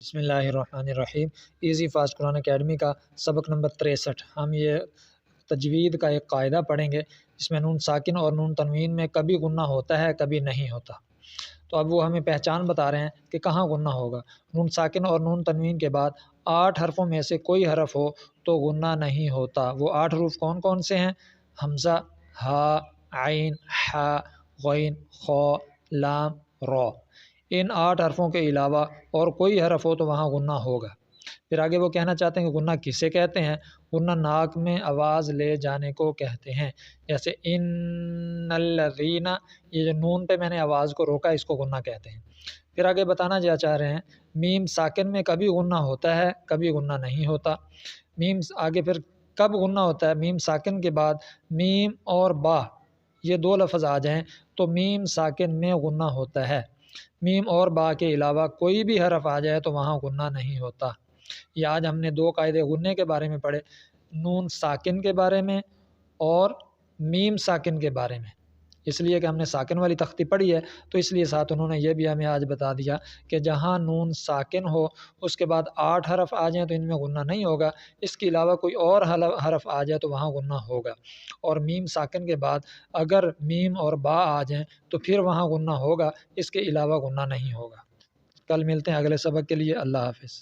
بسم اللہ الرحمن الرحیم۔ ایزی فاسٹ قرآن اکیڈمی کا سبق نمبر 63۔ ہم یہ تجوید کا ایک قاعدہ پڑھیں گے جس میں نون ساکن اور نون تنوین میں کبھی غنہ ہوتا ہے کبھی نہیں ہوتا۔ تو اب وہ ہمیں پہچان بتا رہے ہیں کہ کہاں غنہ ہوگا۔ نون ساکن اور نون تنوین کے بعد 8 حرفوں میں سے کوئی حرف ہو تو غنہ نہیں ہوتا۔ وہ 8 حروف کون کون سے ہیں؟ حمزہ، ہا، عین، حا، غین، خا، لام، را۔ ان 8 حرفوں کے علاوہ اور کوئی حرف ہو تو وہاں غنہ ہوگا۔ پھر آگے وہ کہنا چاہتے ہیں کہ غنہ کسے کہتے ہیں؟ غنہ ناک میں آواز لے جانے کو کہتے ہیں۔ جیسے ان الذین، یہ جو نون پہ میں نے آواز کو روکا اس کو غنہ کہتے ہیں۔ پھر آگے بتانا چاہ رہے ہیں میم ساکن میں کبھی غنہ ہوتا ہے کبھی غنہ نہیں ہوتا۔ میم آگے پھر کب غنہ ہوتا ہے؟ میم ساکن کے بعد میم اور با یہ 2 لفظ آ جائیں تو میم ساکن میں غنہ ہوتا ہے۔ میم اور با کے علاوہ کوئی بھی حرف آ جائے تو وہاں غنہ نہیں ہوتا۔ یہ آج ہم نے 2 قاعدے غنے کے بارے میں پڑھے، نون ساکن کے بارے میں اور میم ساکن کے بارے میں۔ اس لیے کہ ہم نے ساکن والی تختی پڑھی ہے تو اس لیے ساتھ انہوں نے یہ بھی ہمیں آج بتا دیا کہ جہاں نون ساکن ہو اس کے بعد 8 حرف آ جائیں تو ان میں غنہ نہیں ہوگا، اس کے علاوہ کوئی اور حرف آ جائے تو وہاں غنہ ہوگا۔ اور میم ساکن کے بعد اگر میم اور با آ جائیں تو پھر وہاں غنہ ہوگا، اس کے علاوہ غنہ نہیں ہوگا۔ کل ملتے ہیں اگلے سبق کے لیے۔ اللہ حافظ۔